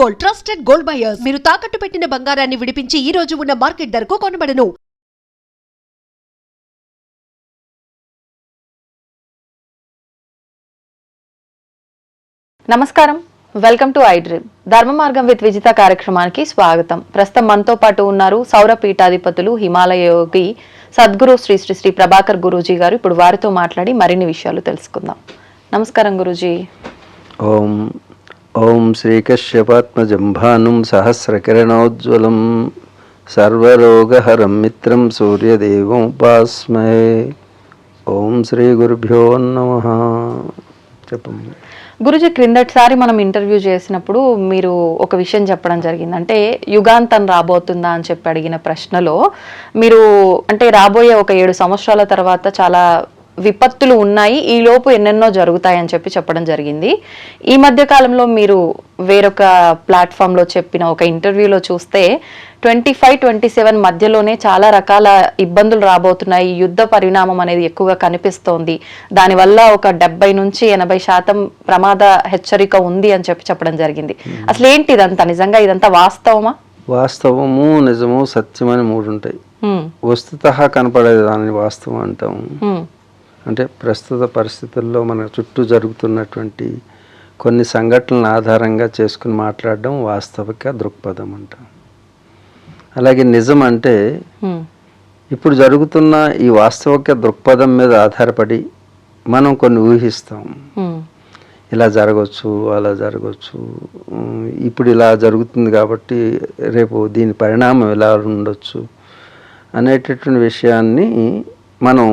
Gold, trusted gold buyers. మీరు తాకట్టు పెట్టిన బంగారాన్ని విడిపించి ఈ రోజు ఉన్న మార్కెట్ ధరకు కొనబడను. నమస్కారం, వెల్కమ్ టు ఐ డ్రీమ్. ధర్మ మార్గం విత్ విజిత కార్యక్రమానికి స్వాగతం. ప్రస్తుతం మనతో పాటు ఉన్నారు సౌర పీఠాధిపతులు హిమాలయ యోగి సద్గురు శ్రీ శ్రీ శ్రీ ప్రభాకర్ గురూజీ గారు. ఇప్పుడు వారితో మాట్లాడి మరిన్ని విషయాలు తెలుసుకుందాం. నమస్కారం గురూజీ. ఓం ఓం శ్రీకశ్యపాత్మజం భానుం సహస్రకిరణోజ్వలం సర్వరోగహరం మిత్రం సూర్యదేవం ఉపాస్మహే. ఓం శ్రీ గురుభ్యో నమః. చెప్పండి గురూజీ, క్రిందటిసారి మనం ఇంటర్వ్యూ చేసినప్పుడు మీరు ఒక విషయం చెప్పడం జరిగింది. అంటే యుగాంతం రాబోతుందా అని చెప్పి అడిగిన ప్రశ్నలో మీరు అంటే రాబోయే ఒక 7 సంవత్సరాల తర్వాత చాలా విపత్తులు ఉన్నాయి, ఈ లోపు ఎన్నెన్నో జరుగుతాయని చెప్పి చెప్పడం జరిగింది. ఈ మధ్య కాలంలో మీరు వేరొక ప్లాట్ఫామ్లో చెప్పిన ఒక ఇంటర్వ్యూలో చూస్తే 25-27 మధ్యలోనే చాలా రకాల ఇబ్బందులు రాబోతున్నాయి, యుద్ధ పరిణామం అనేది ఎక్కువగా కనిపిస్తోంది, దానివల్ల ఒక 70-80% ప్రమాద హెచ్చరిక ఉంది అని చెప్పి చెప్పడం జరిగింది. అసలు ఏంటి ఇదంతా? నిజంగా ఇదంతా వాస్తవమా? వాస్తవము, నిజము, సత్యమని 3 ఉంటాయి. వస్తుతః కనపడేది దాన్ని వాస్తవం అంటాము. అంటే ప్రస్తుత పరిస్థితుల్లో మన చుట్టూ జరుగుతున్నటువంటి కొన్ని సంఘటనలను ఆధారంగా చేసుకుని మాట్లాడడం వాస్తవిక దృక్పథం అంటాం. అలాగే నిజం అంటే ఇప్పుడు జరుగుతున్న ఈ వాస్తవిక దృక్పథం మీద ఆధారపడి మనం కొన్ని ఊహిస్తాం. ఇలా జరగవచ్చు, అలా జరగవచ్చు, ఇప్పుడు ఇలా జరుగుతుంది కాబట్టి రేపు దీని పరిణామం ఎలా ఉండొచ్చు అనేటటువంటి విషయాన్ని మనం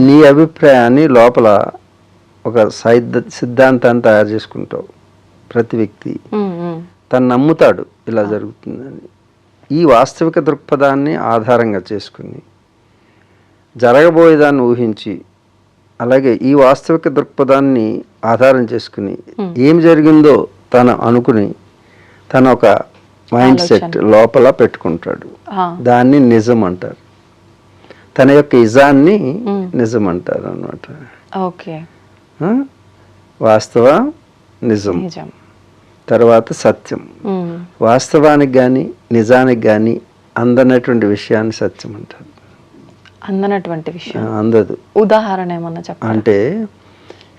నీ అభిప్రాయాన్ని లోపల ఒక సిద్ధాంతాన్ని తయారు చేసుకుంటావు. ప్రతి వ్యక్తి తను నమ్ముతాడు ఇలా జరుగుతుందని. ఈ వాస్తవిక దృక్పథాన్ని ఆధారంగా చేసుకుని జరగబోయేదాన్ని ఊహించి, అలాగే ఈ వాస్తవిక దృక్పథాన్ని ఆధారం చేసుకుని ఏం జరిగిందో తను అనుకుని తన ఒక మైండ్ సెట్ లోపల పెట్టుకుంటాడు. దాన్ని నిజం అంటారు. తన యొక్క ఇజాన్ని నిజం అంటారు అన్నమాట. ఓకే. వాస్తవ, నిజం, తర్వాత సత్యం. వాస్తవానికి కానీ నిజానికి కానీ అందనటువంటి విషయాన్ని సత్యం అంటారు. అందనటువంటి విషయం అందదు. ఉదాహరణ ఏమన్నా చెప్పండి. అంటే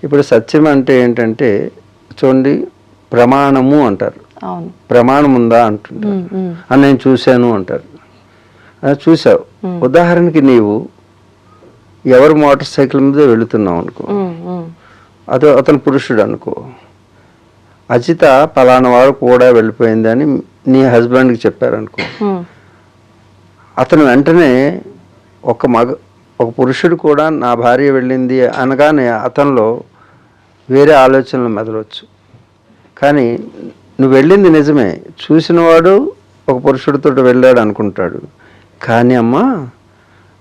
ఇప్పుడు సత్యం అంటే ఏంటంటే చూడండి, ప్రమాణము అంటారు. అవును, ప్రమాణం ఉందా అంటుంటారు. అని నేను చూశాను అంటారు. చూసావు. ఉదాహరణకి నీవు ఎవరు మోటార్ సైకిల్ మీద వెళుతున్నావు అనుకో, అతను పురుషుడు అనుకో, అజిత పలానా వారు కూడా వెళ్ళిపోయింది అని నీ హస్బెండ్కి చెప్పారనుకో, అతను వెంటనే ఒక పురుషుడు కూడా నా భార్య వెళ్ళింది అనగానే అతనిలో వేరే ఆలోచనలు మెదలవచ్చు. కానీ నువ్వు వెళ్ళింది నిజమే, చూసినవాడు ఒక పురుషుడితో వెళ్ళాడు అనుకుంటాడు. కానీ అమ్మ,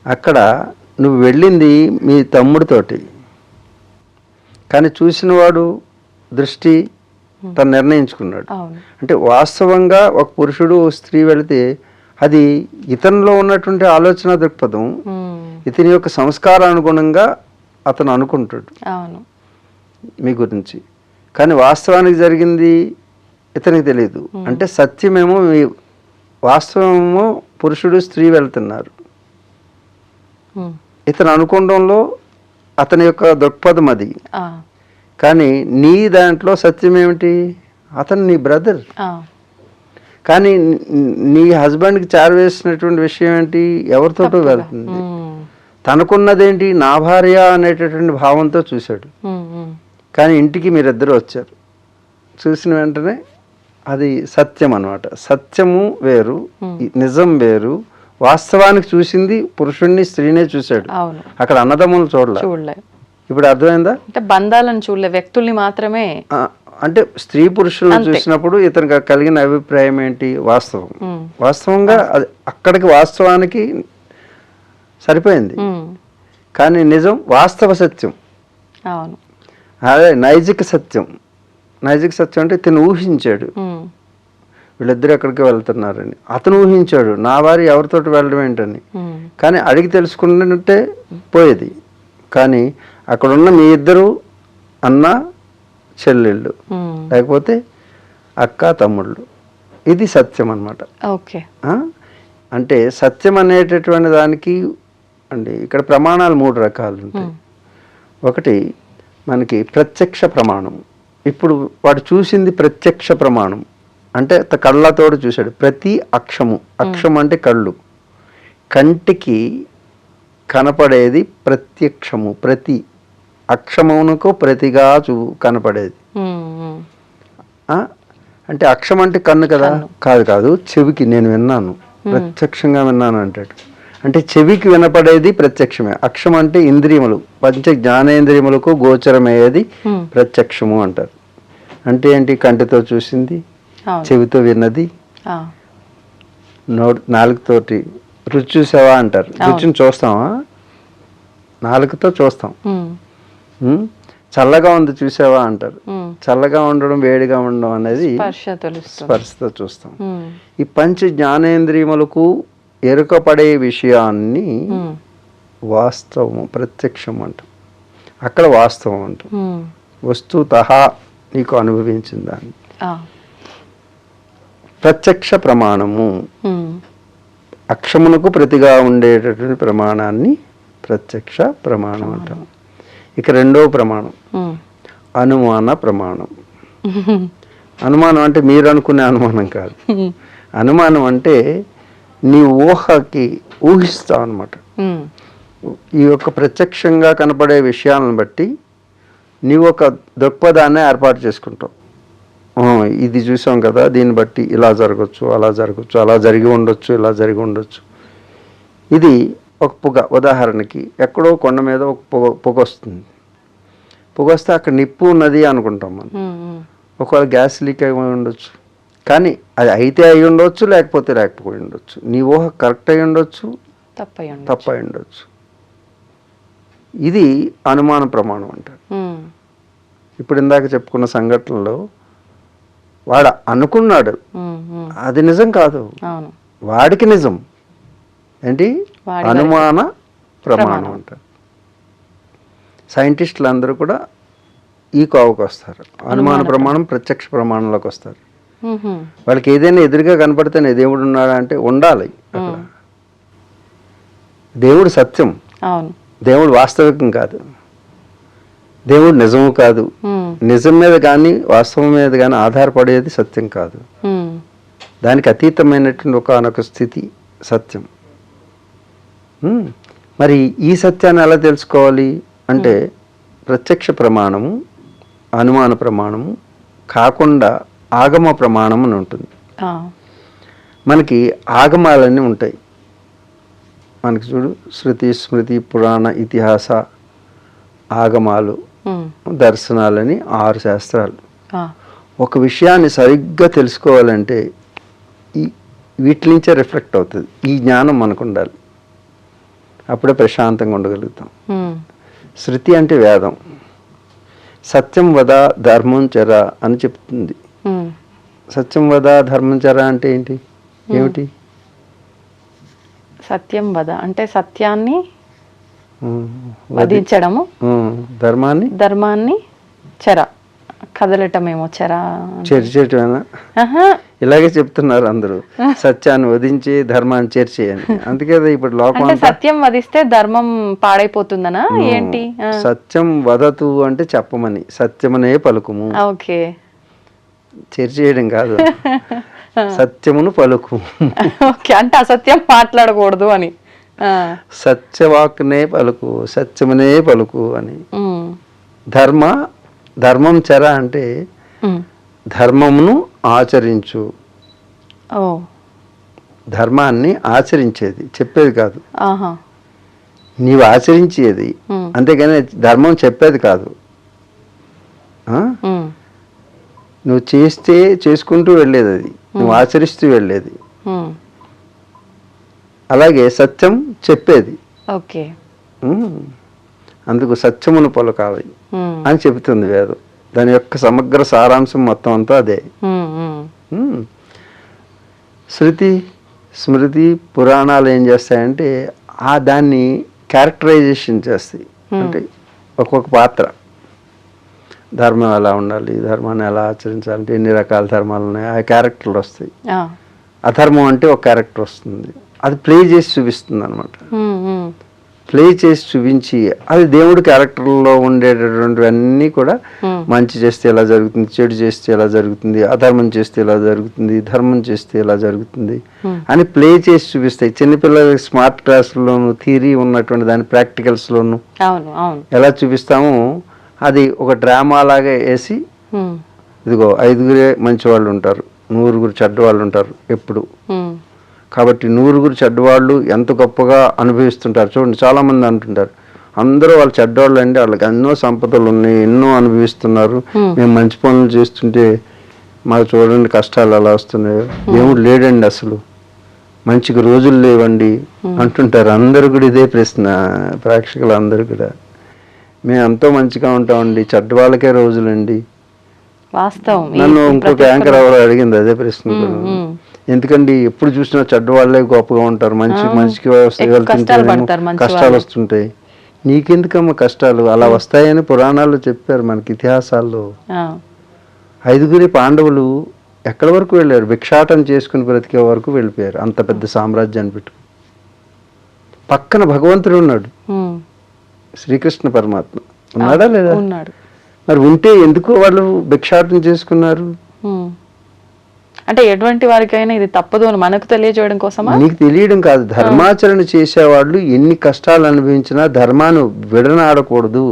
అక్కడ నువ్వు వెళ్ళింది మీ తమ్ముడితోటి, కానీ చూసినవాడు దృష్టి తను నిర్ణయించుకున్నాడు. అంటే వాస్తవంగా ఒక పురుషుడు స్త్రీ వెళితే అది ఇతనిలో ఉన్నటువంటి ఆలోచన దృక్పథం, ఇతని యొక్క సంస్కారానుగుణంగా అతను అనుకుంటాడు మీ గురించి. కానీ వాస్తవానికి జరిగింది ఇతనికి తెలియదు. అంటే సత్యమేమో వాస్తవమేమో పురుషుడు స్త్రీ వెళ్తున్నారు. ఇతను అనుకోవడంలో అతని యొక్క దృక్పథం అది. కానీ నీ దాంట్లో సత్యం ఏమిటి? అతను నీ బ్రదర్. కానీ నీ హస్బెండ్కి చేరవేసినటువంటి విషయం ఏంటి? ఎవరితోటో వెళ్తుంది. తనకున్నదేంటి? నా భార్య అనేటటువంటి భావంతో చూశాడు. కానీ ఇంటికి మీరిద్దరు వచ్చారు. చూసిన వెంటనే అది సత్యం అన్నమాట. సత్యము వేరు, నిజం వేరు. వాస్తవానికి చూసింది పురుషుణ్ణి స్త్రీనే చూశాడు. అక్కడ అన్నదమ్ములు చూడలే. ఇప్పుడు అర్థమైందా? అంటే బంధాలను చూడలే, వ్యక్తుల్ని మాత్రమే. అంటే స్త్రీ పురుషులను చూసినప్పుడు ఇతనికి కలిగిన అభిప్రాయం ఏంటి? వాస్తవం. వాస్తవంగా అది అక్కడికి వాస్తవానికి సరిపోయింది. కానీ నిజం వాస్తవ సత్యం. అదే నైజిక సత్యం. నైజిక సత్యం అంటే ఇతను ఊహించాడు వీళ్ళిద్దరు ఎక్కడికి వెళ్తున్నారని. అతను ఊహించాడు నా వారి ఎవరితోటి వెళ్ళడం ఏంటని. కానీ అడిగి తెలుసుకుంటే పోయేది. కానీ అక్కడున్న మీ ఇద్దరు అన్న చెల్లెళ్ళు, లేకపోతే అక్క తమ్ముళ్ళు, ఇది సత్యం అన్నమాట. ఓకే. అంటే సత్యం అనేటటువంటి దానికి అండి ఇక్కడ ప్రమాణాలు 3 రకాలు ఉంటాయి. ఒకటి మనకి ప్రత్యక్ష ప్రమాణం. ఇప్పుడు వాడు చూసింది ప్రత్యక్ష ప్రమాణం అంటే కళ్ళతోడు చూశాడు. ప్రతి అక్షము, అక్షం అంటే కళ్ళు, కంటికి కనపడేది ప్రత్యక్షము, ప్రతి అక్షమునకు ప్రతిగా కనపడేది. అంటే అక్షం అంటే కన్ను కదా, కాదు చెవికి. నేను విన్నాను, ప్రత్యక్షంగా విన్నాను అంటాడు. అంటే చెవికి వినపడేది ప్రత్యక్షమే. అక్షం అంటే ఇంద్రియములు, పంచ జ్ఞానేంద్రియములకు గోచరమయ్యేది ప్రత్యక్షము అంటారు. అంటే ఏంటి? కంటితో చూసింది, చెవితో విన్నది, నాలుగుతోటి రుచి చూసావా అంటారు. రుచిని చూస్తావా? నాలుగుతో చూస్తాం. చల్లగా ఉంది చూసావా అంటారు. చల్లగా ఉండడం, వేడిగా ఉండడం అనేది స్పర్శతో చూస్తాం. ఈ పంచ జ్ఞానేంద్రియములకు ఎరుకపడే విషయాన్ని వాస్తవము, ప్రత్యక్షం అంటాం. అక్కడ వాస్తవం అంటాం. వస్తుతః నీకు అనుభవించిన దాన్ని. ప్రత్యక్ష ప్రమాణము, అక్షమునకు ప్రతిగా ఉండేటటువంటి ప్రమాణాన్ని ప్రత్యక్ష ప్రమాణం అంటాం. ఇక రెండవ ప్రమాణం అనుమాన ప్రమాణం. అనుమానం అంటే మీరు అనుకునే అనుమానం కాదు. అనుమానం అంటే నీ ఊహకి ఊహిస్తావు అనమాట. ఈ యొక్క ప్రత్యక్షంగా కనపడే విషయాలను బట్టి నీవు ఒక దృక్పథాన్ని ఏర్పాటు చేసుకుంటావు. ఇది చూసాం కదా, దీన్ని బట్టి ఇలా జరగచ్చు, అలా జరగచ్చు, అలా జరిగి ఉండొచ్చు, ఇలా జరిగి ఉండొచ్చు. ఇది ఒక పొగ. ఉదాహరణకి ఎక్కడో కొండ మీద ఒక పొగ వస్తుంది. పొగ వస్తే అక్కడ నిప్పు ఉన్నది అనుకుంటాం మనం. ఒకవేళ గ్యాస్ లీక్ అయి ఉండొచ్చు, కానీ అది అయితే అయి ఉండొచ్చు, లేకపోతే లేకపోయి ఉండొచ్చు. నీ ఊహ కరెక్ట్ అయి ఉండొచ్చు, తప్పై ఉండొచ్చు. ఇది అనుమాన ప్రమాణం అంటారు. ఇప్పుడు ఇందాక చెప్పుకున్న సంఘటనలో వాడు అనుకున్నాడు, అది నిజం కాదు, వాడికి నిజం. ఏంటి? అనుమాన ప్రమాణం అంటారు. సైంటిస్టులు అందరూ కూడా ఈ కోవకు వస్తారు. అనుమాన ప్రమాణం, ప్రత్యక్ష ప్రమాణంలోకి వస్తారు. వాళ్ళకి ఏదైనా ఎదురుగా కనపడితేనే దేవుడు ఉన్నాడా అంటే ఉండాలి. అక్కడ దేవుడు సత్యం, దేవుడు వాస్తవికం కాదు, దేవుడు నిజము కాదు. నిజం మీద కానీ వాస్తవం మీద కానీ ఆధారపడేది సత్యం కాదు. దానికి అతీతమైనటువంటి ఒకనొక స్థితి సత్యం. మరి ఈ సత్యాన్ని ఎలా తెలుసుకోవాలి అంటే ప్రత్యక్ష ప్రమాణము, అనుమాన ప్రమాణము కాకుండా ఆగమ ప్రమాణం అని ఉంటుంది. మనకి ఆగమాలన్నీ ఉంటాయి. మనకి చూడు, శృతి, స్మృతి, పురాణ, ఇతిహాస, ఆగమాలు, దర్శనాలని 6 శాస్త్రాలు. ఒక విషయాన్ని సరిగ్గా తెలుసుకోవాలంటే వీటి నుంచే రిఫ్లెక్ట్ అవుతుంది. ఈ జ్ఞానం మనకు ఉండాలి, అప్పుడే ప్రశాంతంగా ఉండగలుగుతాం. శృతి అంటే వేదం. సత్యం వద ధర్మం చర అని చెప్తుంది. సత్యం వద ధర్మం చర అంటే ఏంటి? ఏమిటి? సత్యం వద అంటే సత్యాన్ని వధించడము, ధర్మాన్ని చెర కదలటమేమో. చేర్చేటమేనా? ఇలాగే చెప్తున్నారు అందరూ, సత్యాన్ని వధించి ధర్మాన్ని చేర్చే అని. అందుకే ఇప్పుడు లోపల సత్యం వధిస్తే ధర్మం పాడైపోతుందనా ఏంటి? సత్యం వదతు అంటే చెప్పమని, సత్యమనే పలుకుము. ఓకే, చేర్చేయడం కాదు, సత్యమును పలుకు. ఓకే, అంటే అసత్యం మాట్లాడకూడదు అని. సత్యవాక్నే పలుకు, సత్యమునే పలుకు అని. ధర్మం చెర అంటే ధర్మమును ఆచరించు. ధర్మాన్ని ఆచరించేది, చెప్పేది కాదు. నీవు ఆచరించేది, అంతేగాని ధర్మం చెప్పేది కాదు. నువ్వు చేస్తే చేసుకుంటూ వెళ్ళేది, అది నువ్వు ఆచరిస్తూ వెళ్ళేది. అలాగే సత్యం చెప్పేది. ఓకే, అందుకు సత్యమును పలుకాలి అని చెబుతుంది వేదం. దాని యొక్క సమగ్ర సారాంశం మొత్తం అంతా అదే. శృతి, స్మృతి, పురాణాలు ఏం చేస్తాయంటే దాన్ని క్యారెక్టరైజేషన్ చేస్తాయి. అంటే ఒక్కొక్క పాత్ర, ధర్మం ఎలా ఉండాలి, ధర్మాన్ని ఎలా ఆచరించాలంటే ఎన్ని రకాల ధర్మాలు ఉన్నాయి, ఆ క్యారెక్టర్లు వస్తాయి. అధర్మం అంటే ఒక క్యారెక్టర్ వస్తుంది, అది ప్లే చేసి చూపిస్తుంది అనమాట. ప్లే చేసి చూపించి అది దేవుడి క్యారెక్టర్లో ఉండేటటువంటివన్నీ కూడా మంచి చేస్తే ఎలా జరుగుతుంది, చెడు చేస్తే ఎలా జరుగుతుంది, అధర్మం చేస్తే ఎలా జరుగుతుంది, ధర్మం చేస్తే ఎలా జరుగుతుంది అని ప్లే చేసి చూపిస్తాయి. చిన్నపిల్లలకి స్మార్ట్ క్లాసుల్లోనూ థియరీ ఉన్నటువంటి దాని ప్రాక్టికల్స్లోనూ ఎలా చూపిస్తామో అది ఒక డ్రామా లాగా వేసి, ఇదిగో 5గురే మంచి వాళ్ళు ఉంటారు, 100గురు చెడ్డవాళ్ళు ఉంటారు ఎప్పుడు. కాబట్టి 100గురు చెడ్డవాళ్ళు ఎంత గొప్పగా అనుభవిస్తుంటారు చూడండి. చాలామంది అంటుంటారు అందరూ వాళ్ళు చెడ్డవాళ్ళు అండి, వాళ్ళకి ఎన్నో సంపదలు ఉన్నాయి, ఎన్నో అనుభవిస్తున్నారు, మేము మంచి పనులు చేస్తుంటే మాకు చూడండి కష్టాలు ఎలా వస్తున్నాయో, దేవుడు లేడండి అసలు, మంచిగా రోజులు లేవండి అంటుంటారు. అందరూ కూడా ఇదే ప్రశ్న, ప్రేక్షకులు అందరూ కూడా. మేము ఎంతో మంచిగా ఉంటామండి, చెడ్డవాళ్ళకే రోజులండి. వాస్తవం. నన్ను ఇంకొక యాంకర్ ఎవరు అడిగింది అదే ప్రశ్న కూడా. ఎందుకండి ఎప్పుడు చూసినా చెడ్డవాళ్ళే గొప్పగా ఉంటారు, మంచికి కష్టాలు వస్తుంటాయి, నీకెందుకమ్మా కష్టాలు, అలా వస్తాయని పురాణాల్లో చెప్పారు మనకి, ఇతిహాసాల్లో. 5గురి పాండవులు ఎక్కడి వరకు వెళ్ళారు, భిక్షాటం చేసుకుని బ్రతికే వరకు వెళ్ళిపోయారు. అంత పెద్ద సామ్రాజ్యాన్ని పెట్టు, పక్కన భగవంతుడు ఉన్నాడు, శ్రీకృష్ణ పరమాత్మ ఉన్నాడా లేదా? మరి ఉంటే ఎందుకు వాళ్ళు భిక్షాటం చేసుకున్నారు? అంటే ఎటువంటి వారికైనా ఇది తప్పదు అని మనకు తెలియజేయడం కోసమా? నీకు తెలియడం కాదు, ధర్మాచరణ చేసేవాళ్ళు ఎన్ని కష్టాలు అనుభవించినా ధర్మాన్ని విడనాడకూడదు.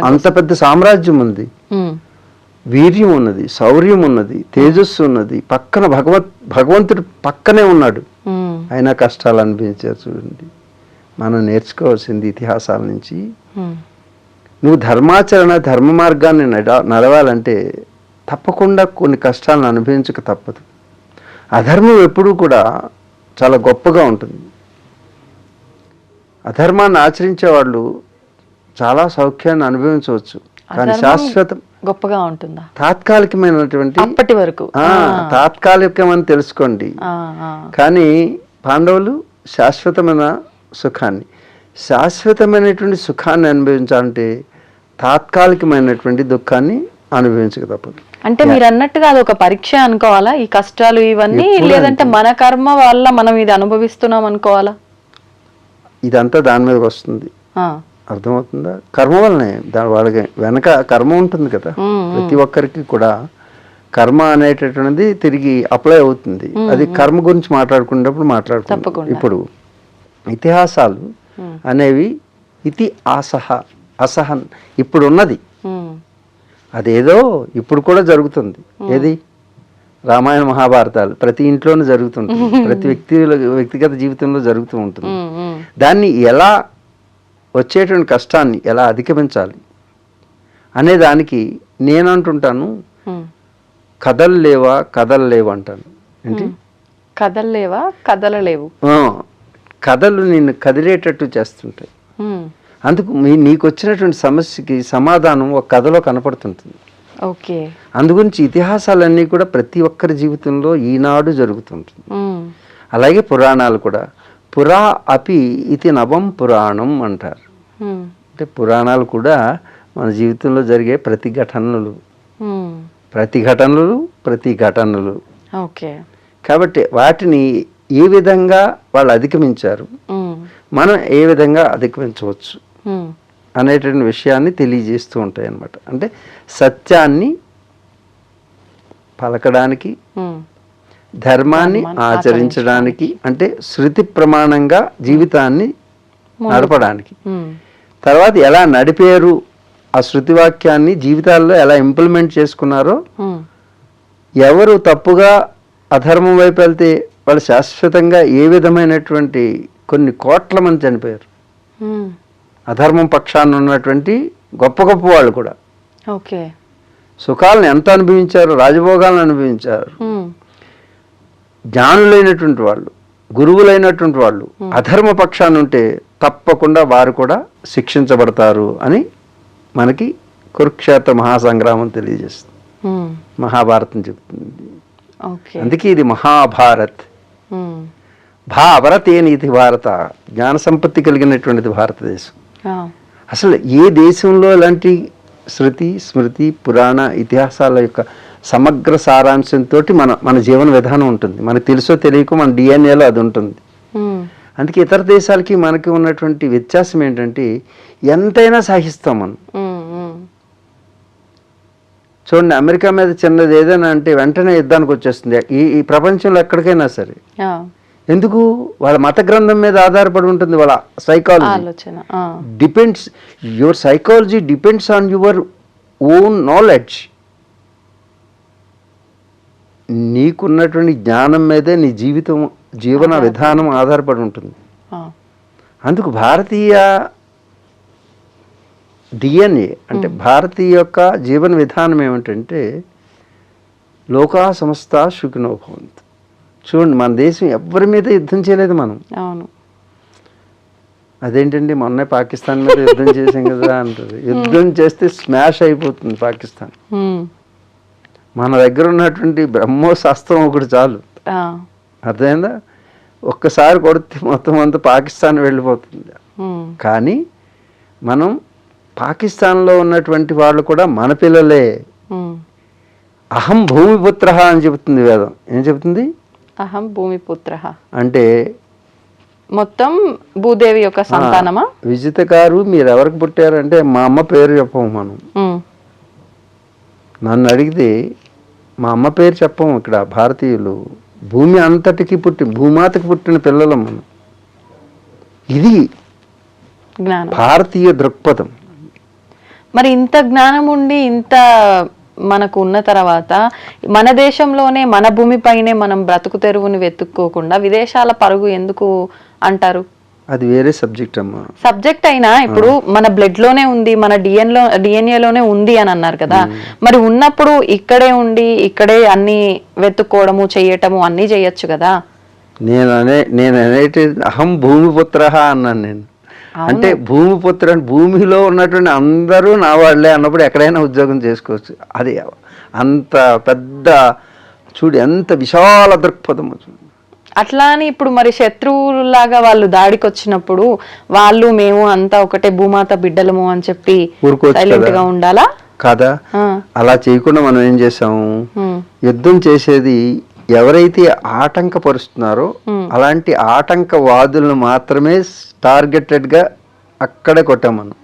అంత పెద్ద సామ్రాజ్యం ఉంది, వీర్యం ఉన్నది, శౌర్యం ఉన్నది, తేజస్సు ఉన్నది, పక్కన భగవంతుడు పక్కనే ఉన్నాడు, అయినా కష్టాలు అనుభవించారు. చూడండి, మనం నేర్చుకోవాల్సింది ఇతిహాసాల నుంచి. నువ్వు ధర్మాచరణ ధర్మ మార్గాన్ని నడవాలంటే తప్పకుండా కొన్ని కష్టాలను అనుభవించక తప్పదు. అధర్మం ఎప్పుడూ కూడా చాలా గొప్పగా ఉంటుంది. అధర్మాన్ని ఆచరించే వాళ్ళు చాలా సౌఖ్యాన్ని అనుభవించవచ్చు, కానీ శాశ్వతం గొప్పగా ఉంటుందా? తాత్కాలికమైనటువంటి అప్పటి వరకు తాత్కాలికమని తెలుసుకోండి. కానీ పాండవులు శాశ్వతమైన శాశ్వతమైనటువంటి సుఖాన్ని అనుభవించాలంటే తాత్కాలికమైనటువంటి దుఃఖాన్ని అనుభవించక తప్పదు. అంటే మీరు అన్నట్టుగా అది ఒక పరీక్ష అనుకోవాలా ఈ కష్టాలు ఇవన్నీ, లేదంటే మన కర్మ వల్ల మనం ఇది అనుభవిస్తున్నాం అనుకోవాలా? ఇదంతా దాని మీదకి వస్తుంది, అర్థమవుతుందా? కర్మ వల్లనే వాళ్ళకి వెనక కర్మ ఉంటుంది కదా, ప్రతి ఒక్కరికి కూడా కర్మ అనేటటువంటిది తిరిగి అప్లై అవుతుంది. అది కర్మ గురించి మాట్లాడుకునేటప్పుడు మాట్లాడుకుంటాం. ఇప్పుడు ఇతిహాసాలు అనేవి ఇతి అసహన్ ఇప్పుడు ఉన్నది, అదేదో ఇప్పుడు కూడా జరుగుతుంది. ఏది? రామాయణ మహాభారతాలు ప్రతి ఇంట్లోనూ జరుగుతుంటుంది, ప్రతి వ్యక్తిగత జీవితంలో జరుగుతూ ఉంటుంది. దాన్ని ఎలా వచ్చేటువంటి కష్టాన్ని ఎలా అధిగమించాలి అనే దానికి నేనంటుంటాను, కదలలేవు అంటాను. ఏంటి? కదలలేవు. కథలు నిన్ను కదిలేటట్టు చేస్తుంటాయి. అందుకు నీకు వచ్చినటువంటి సమస్యకి సమాధానం ఒక కథలో కనపడుతుంటుంది. ఓకే. అందుగురించి ఇతిహాసాలన్నీ కూడా ప్రతి ఒక్కరి జీవితంలో ఈనాడు జరుగుతుంటుంది. అలాగే పురాణాలు కూడా పురా అపి ఇది నవం పురాణం అంటారు. అంటే పురాణాలు కూడా మన జీవితంలో జరిగే ప్రతిఘటనలు. ఓకే. కాబట్టి వాటిని ఏ విధంగా వాళ్ళు అధిగమించారు, మనం ఏ విధంగా అధిగమించవచ్చు అనేటువంటి విషయాన్ని తెలియజేస్తూ ఉంటాయి అన్నమాట. అంటే సత్యాన్ని పలకడానికి, ధర్మాన్ని ఆచరించడానికి, అంటే శృతి ప్రమాణంగా జీవితాన్ని నడపడానికి, తర్వాత ఎలా నడిపారు ఆ శృతి వాక్యాన్ని జీవితాల్లో ఎలా ఇంప్లిమెంట్ చేసుకున్నారో, ఎవరు తప్పుగా అధర్మం వైపు వెళ్తే వాళ్ళు శాశ్వతంగా ఏ విధమైనటువంటి కొన్ని కోట్ల మంది చనిపోయారు. అధర్మం పక్షాన్ని ఉన్నటువంటి గొప్ప గొప్ప వాళ్ళు కూడా సుఖాలను ఎంత అనుభవించారు, రాజభోగాలను అనుభవించారు. జ్ఞానులైనటువంటి వాళ్ళు, గురువులైనటువంటి వాళ్ళు అధర్మ పక్షాన్ని ఉంటే తప్పకుండా వారు కూడా శిక్షించబడతారు అని మనకి కురుక్షేత్ర మహాసంగ్రామం తెలియజేస్తుంది, మహాభారతం చెప్తుంది. అందుకే ఇది మహాభారత్. భారత్ ఏని ఇది భారత, జ్ఞాన సంపత్తి కలిగినటువంటిది భారతదేశం. అసలు ఏ దేశంలో ఇలాంటి శృతి స్మృతి పురాణ ఇతిహాసాల యొక్క సమగ్ర సారాంశంతో మన జీవన విధానం ఉంటుంది. మనకు తెలుసో తెలియకో మన డిఎన్ఏలో అది ఉంటుంది. అందుకే ఇతర దేశాలకి మనకి ఉన్నటువంటి వ్యత్యాసం ఏంటంటే ఎంతైనా సహిస్తాం మనం. చూడండి, అమెరికా మీద చిన్నది ఏదైనా అంటే వెంటనే యుద్ధానికి వచ్చేస్తుంది. ఈ ప్రపంచంలో ఎక్కడికైనా సరే. ఎందుకు? వాళ్ళ మత గ్రంథం మీద ఆధారపడి ఉంటుంది వాళ్ళ psychology. Depends, your psychology depends on your own knowledge. నీకున్నటువంటి జ్ఞానం మీదే నీ జీవన విధానం ఆధారపడి ఉంటుంది. అందుకు భారతీయ డిఎన్ఏ అంటే భారతీయ యొక్క జీవన విధానం ఏమిటంటే లోకా సమస్త సుఖినో భవంతు. చూడండి, మన దేశం ఎవరి మీద యుద్ధం చేయలేదు మనం. అవును. అదేంటండి మొన్నే పాకిస్తాన్ మీద యుద్ధం చేసాం కదా అంటారు. యుద్ధం చేస్తే స్మాష్ అయిపోతుంది పాకిస్తాన్. మన దగ్గర ఉన్నటువంటి బ్రహ్మోస్ అస్త్రం ఒకటి చాలు. అర్థమైందా? ఒక్కసారి కొడితే మొత్తం అంతా పాకిస్తాన్ వెళ్ళిపోతుంది. కానీ మనం పాకిస్తాన్లో ఉన్నటువంటి వాళ్ళు కూడా మన పిల్లలే. అహం భూమిపుత్ర అని చెబుతుంది వేదం. ఏం చెబుతుంది? అహం భూమిపుత్ర అంటే మొత్తం భూదేవి యొక్క సంతానమా? విజిత గారు మీరు ఎవరికి పుట్టారంటే మా అమ్మ పేరు చెప్పము మనం. నన్ను అడిగితే మా అమ్మ పేరు చెప్పము. ఇక్కడ భారతీయులు భూమి అంతటికి భూమాతకి పుట్టిన పిల్లలం మనం. ఇది భారతీయ దృక్పథం. మరి ఇంత జ్ఞానం ఉండి ఇంత మనకు ఉన్న తర్వాత మన దేశంలోనే మన భూమిపైనే మనం బ్రతుకు తెరువుని వెతుక్కోకుండా విదేశాల పరుగు ఎందుకు అంటారు? అది వేరే సబ్జెక్ట్ అమ్మా. సబ్జెక్ట్ అయినా ఇప్పుడు మన బ్లడ్ లోనే ఉంది, మన డిఎన్ఏలోనే ఉంది అని అన్నారు కదా. మరి ఉన్నప్పుడు ఇక్కడే ఉండి ఇక్కడే అన్ని వెతుక్కోవడము చెయ్యటము అన్ని చేయొచ్చు కదా. నేను అనేటి అహం భూమిపుత్ర అన్నాను నేను. అంటే భూమిపుత్ర అంటే భూమిలో ఉన్నటువంటి అందరూ నా వాళ్ళే అన్నప్పుడు ఎక్కడైనా ఉద్యోగం చేసుకోవచ్చు. అది అంత పెద్ద చూడు, ఎంత విశాల దృక్పథం. అట్లా అని ఇప్పుడు మరి శత్రువులాగా వాళ్ళు దాడికి వచ్చినప్పుడు వాళ్ళు మేము అంతా ఒకటే భూమాత బిడ్డలము అని చెప్పి సైలెంట్ గా ఉండాలా కదా? అలా చేయకుండా మనం ఏం చేసాము, యుద్ధం చేసేది ఎవరైతే ఆటంకపరుస్తున్నారో అలాంటి ఆటంకవాదులను మాత్రమే టార్గెటెడ్ గా అక్కడే కొట్టాం మనం.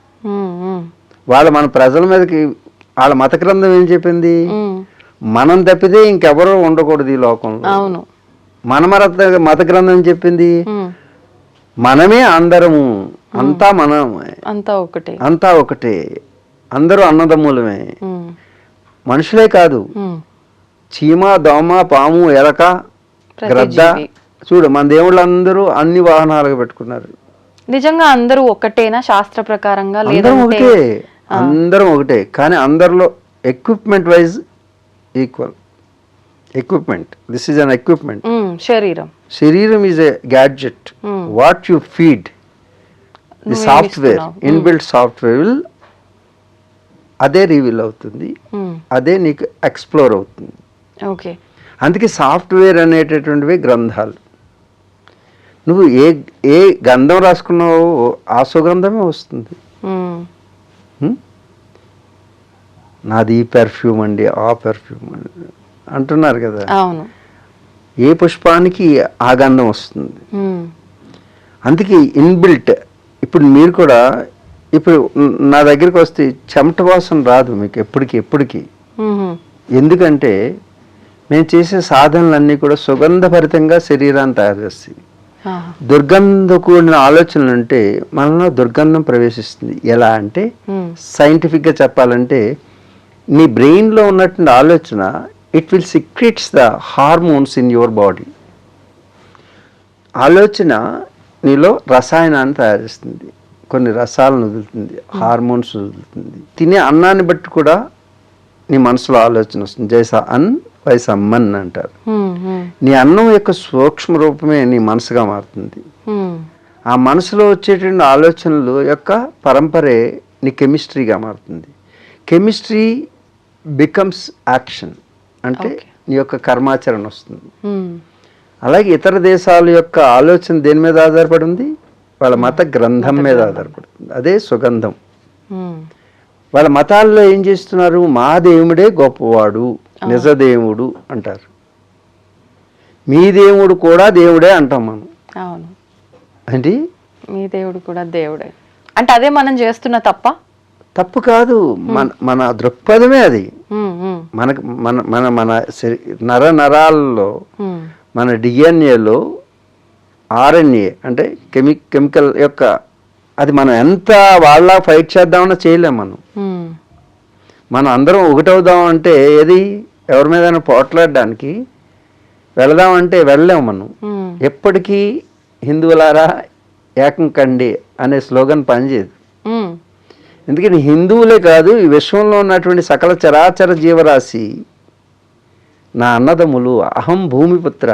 మన ప్రజల మీదకి వాళ్ళ మత గ్రంథం ఏం చెప్పింది? మనం తప్పితే ఇంకెవరో ఉండకూడదు ఈ లోకంలో. అవును. మన మత గ్రంథం చెప్పింది మనమే అందరము, అంతా మనమే, అంతా ఒకటే, అందరూ అన్నదమ్ములమే. మనుషులే కాదు, చీమ దోమ పాము ఎలక గ్రద్ద. చూడు, మన దేవుళ్ళు అందరూ అన్ని వాహనాలుగా పెట్టుకున్నారు. నిజంగా అందరూ ఒకటేనా శాస్త్ర ప్రకారంగా? అందరం ఒకటే, కానీ అందరిలో equipment wise equal. Equipment, this is an equipment. శరీరం is a gadget. What you feed the software, inbuilt software will అదే రివీల్ అవుతుంది, అదే నీకు ఎక్స్ప్లోర్ అవుతుంది. అందుకే సాఫ్ట్వేర్ అనేటటువంటివి గ్రంథాలు. నువ్వు ఏ గంధం రాసుకున్నావో ఆ సుగంధమే వస్తుంది. నాది ఈ పెర్ఫ్యూమ్ అండి, ఆ పెర్ఫ్యూమ్ అండి అంటున్నారు కదా. ఏ పుష్పానికి ఆ గంధం వస్తుంది. అందుకే ఇన్బిల్ట్. ఇప్పుడు మీరు కూడా ఇప్పుడు నా దగ్గరికి వస్తే చెమట వాసన రాదు మీకు ఎప్పటికీ. ఎందుకంటే మేము చేసే సాధనలన్నీ కూడా సుగంధభరితంగా శరీరాన్ని తయారు చేస్తాయి. దుర్గంధ కూడిన ఆలోచనలు అంటే మనలో దుర్గంధం ప్రవేశిస్తుంది. ఎలా అంటే సైంటిఫిక్గా చెప్పాలంటే నీ బ్రెయిన్లో ఉన్నటువంటి ఆలోచన it will secretes the hormones in your body. ఆలోచన నీలో రసాయనాన్ని తయారు చేస్తుంది, కొన్ని రసాలను వదులుతుంది, హార్మోన్స్ వదులుతుంది. తినే అన్నాన్ని బట్టి కూడా నీ మనసులో ఆలోచన వస్తుంది. జైసా అన్ వైసా మన్ అంటారు. నీ అన్నం యొక్క సూక్ష్మ రూపమే నీ మనసుగా మారుతుంది. ఆ మనసులో వచ్చేటువంటి ఆలోచనలు యొక్క పరంపరే నీ కెమిస్ట్రీగా మారుతుంది. కెమిస్ట్రీ బికమ్స్ యాక్షన్, అంటే నీ యొక్క కర్మాచరణ వస్తుంది. అలాగే ఇతర దేశాల యొక్క ఆలోచన దేని మీద ఆధారపడి ఉంది? వాళ్ళ మత గ్రంథం మీద ఆధారపడుతుంది. అదే సుగంధం. వాళ్ళ మతాల్లో ఏం చేస్తున్నారు, మా దేవుడే గొప్పవాడు, నిజదేవుడు అంటారు. మీ దేవుడు కూడా దేవుడే అంటాం మనం. అవును, అంటే మీ దేవుడు కూడా దేవుడే అంటే అదే మనం చేస్తున్న తప్పు కాదు, మన దృక్పథమే అది. మనకు మన మన మన నరాల్లో, మన డిఎన్ఏలో ఆర్ఎన్ఏ అంటే కెమికల్ యొక్క, అది మనం ఎంత వాళ్ళ ఫైట్ చేద్దామన్నా చేయలేం. మనం అందరం ఒకటవుదాం అంటే ఏది, ఎవరి మీద పోట్లాడడానికి వెళదామంటే వెళ్ళలేము మనం. ఎప్పటికీ హిందువులారా ఏకం కండి అనే స్లోగన్ పనిచేయదు. ఎందుకంటే హిందువులే కాదు, ఈ విశ్వంలో ఉన్నటువంటి సకల చరాచర జీవరాశి నా అన్నదమ్ములు. అహం భూమిపుత్ర.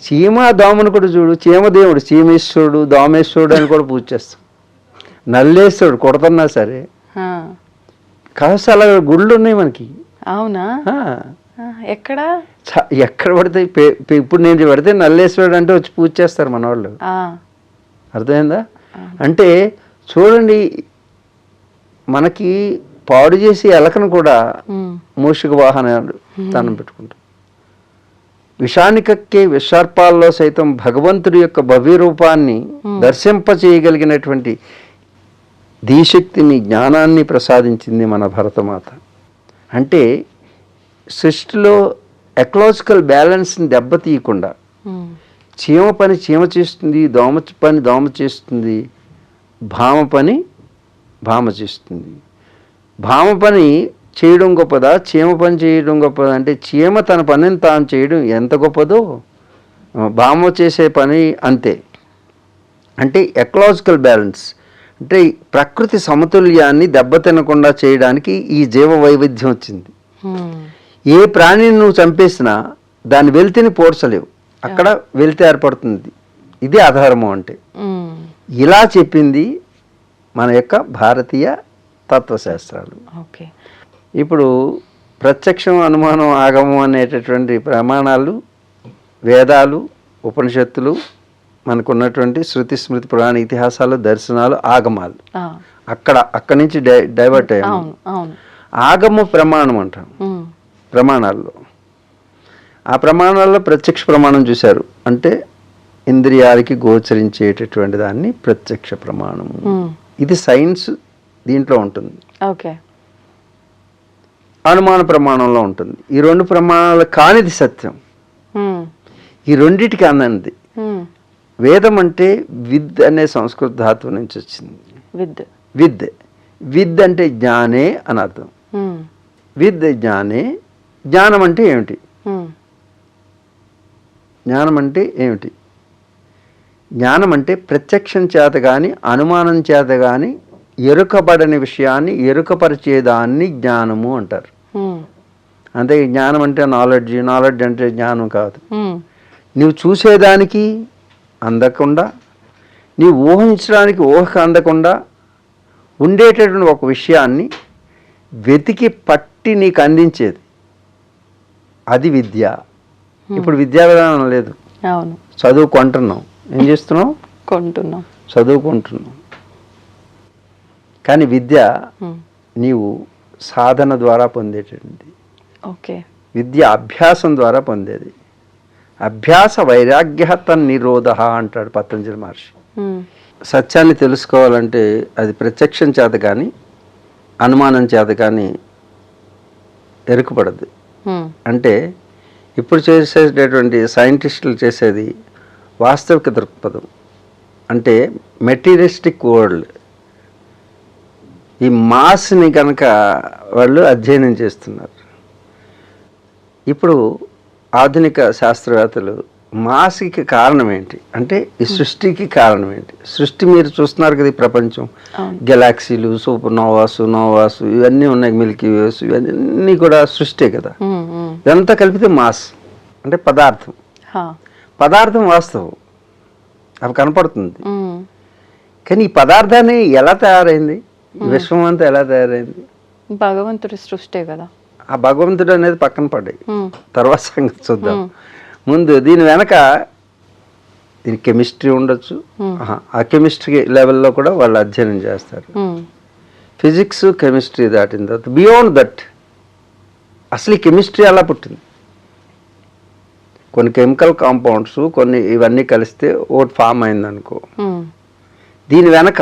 చీమ దోమను కూడా చూడు, చీమదేవుడు, చీమేశ్వరుడు, దోమేశ్వరుడు అని కూడా పూజ చేస్తాం. నల్లేశ్వరుడు కొడుతున్నా సరే కలశాల గుళ్ళు ఉన్నాయి మనకి. అవునా? ఎక్కడ ఎక్కడ పడితే ఇప్పుడు నేను పెడితే నల్లేశ్వరుడు అంటే వచ్చి పూజ చేస్తారు మన వాళ్ళు. అర్థమైందా? అంటే చూడండి, మనకి పాడు చేసి ఎలకను కూడా మూషిక వాహనాలు దానం పెట్టుకుంటాం. విషానికక్కే విషార్పాల్లో సైతం భగవంతుడి యొక్క భవ్య రూపాన్ని దర్శింపచేయగలిగినటువంటి ధీశక్తిని, జ్ఞానాన్ని ప్రసాదించింది మన భరతమాత. అంటే సృష్టిలో ఎకలాజికల్ బ్యాలెన్స్ని దెబ్బతీయకుండా చీమ పని చీమ చేస్తుంది, దోమ పని దోమ చేస్తుంది, భామ పని భామ చేస్తుంది. భామ పని చేయడం గొప్పదా, చీమ పని చేయడం గొప్పదా అంటే చీమ తన పనిని తాను చేయడం ఎంత గొప్పదో భామ చేసే పని అంతే. అంటే ఎకలాజికల్ బ్యాలెన్స్ అంటే ప్రకృతి సమతుల్యాన్ని దెబ్బతినకుండా చేయడానికి ఈ జీవ వైవిధ్యం వచ్చింది. ఏ ప్రాణిని నువ్వు చంపేసినా దాని వెలితిని పోడ్చలేవు, అక్కడ వెలితి ఏర్పడుతుంది. ఇది అధర్మం అంటే. ఇలా చెప్పింది మన యొక్క భారతీయ తత్వశాస్త్రాలు. ఇప్పుడు ప్రత్యక్షం, అనుమానం, ఆగమం అనేటటువంటి ప్రమాణాలు వేదాలు, ఉపనిషత్తులు, మనకున్నటువంటి శృతి స్మృతి పురాణ ఇతిహాసాలు, దర్శనాలు, ఆగమాలు, అక్కడి నుంచి డైవర్ట్ అయ్యాము. ఆగమ ప్రమాణం అంటాం ప్రమాణాల్లో. ఆ ప్రమాణాల్లో ప్రత్యక్ష ప్రమాణం చూశారు అంటే ఇంద్రియాలకి గోచరించేటటువంటి దాన్ని ప్రత్యక్ష ప్రమాణము. ఇది సైన్స్ దీంట్లో ఉంటుంది. అనుమాన ప్రమాణంలో ఉంటుంది. ఈ రెండు ప్రమాణాలు కానిది సత్యం. ఈ రెండిటికి అన్నది వేదం అంటే విద్ అనే సంస్కృత ధాతువు నుంచి వచ్చింది. విద్ విద్ అంటే జ్ఞానే అని అర్థం. విద్ జ్ఞానే. జ్ఞానం అంటే ఏమిటి? జ్ఞానం అంటే ఏమిటి? జ్ఞానం అంటే ప్రత్యక్షం చేత కానీ అనుమానం చేత కానీ ఎరుకబడని విషయాన్ని ఎరుకపరిచేదాన్ని జ్ఞానము అంటారు. అంతే. జ్ఞానం అంటే నాలెడ్జ్, నాలెడ్జ్ అంటే జ్ఞానం కాదు. నువ్వు చూసేదానికి అందకుండా, నీవు ఊహించడానికి ఊహకు అందకుండా ఉండేటటువంటి ఒక విషయాన్ని వెతికి పట్టి నీకు అందించేది, అది విద్య. ఇప్పుడు విద్యా విధానం లేదు. చదువుకుంటున్నాం. ఏం చేస్తున్నాం? చదువుకుంటున్నాం. కానీ విద్య నీవు సాధన ద్వారా పొందేటటువంటి విద్య, అభ్యాసం ద్వారా పొందేది. అభ్యాస వైరాగ్య తన్నిరోధ అంటాడు పతంజలి మహర్షి. సత్యాన్ని తెలుసుకోవాలంటే అది ప్రత్యక్షం చేత కానీ అనుమానం చేత కానీ ఎరుకపడదు. అంటే ఇప్పుడు చేసేటటువంటి సైంటిస్టులు చేసేది వాస్తవిక దృక్పథం. అంటే మెటీరియలిస్టిక్ వరల్డ్, ఈ మాస్ని కనుక వాళ్ళు అధ్యయనం చేస్తున్నారు. ఇప్పుడు ఆధునిక శాస్త్రవేత్తలు మాస్కి కారణం ఏంటి అంటే ఈ సృష్టికి కారణం ఏంటి? సృష్టి మీరు చూస్తున్నారు కదా, ఈ ప్రపంచం, గెలాక్సీలు, సూపర్ నోవాసు ఇవన్నీ ఉన్నాయి, మిల్కీ వేస్, ఇవన్నీ కూడా సృష్టి కదా. ఇదంతా కలిపితే మాస్ అంటే పదార్థం. పదార్థం వాస్తవం, అవి కనపడుతుంది. కానీ ఈ పదార్థాన్ని ఎలా తయారైంది? విశ్వం అంతా ఎలా తయారైంది? భగవంతుడి సృష్టి కదా. ఆ భగవంతుడు అనేది పక్కన పడ్డాయి, తర్వాత సంగతి చూద్దాం. ముందు దీని వెనక దీని కెమిస్ట్రీ ఉండొచ్చు, ఆ కెమిస్ట్రీ లెవెల్లో కూడా వాళ్ళు అధ్యయనం చేస్తారు. ఫిజిక్స్ కెమిస్ట్రీ దాటిన తర్వాత బియాండ్ దట్ అసలు ఈ కెమిస్ట్రీ అలా పుట్టింది. కొన్ని కెమికల్ కాంపౌండ్స్ కొన్ని ఇవన్నీ కలిస్తే ఓట్ ఫామ్ అయిందనుకో, దీని వెనక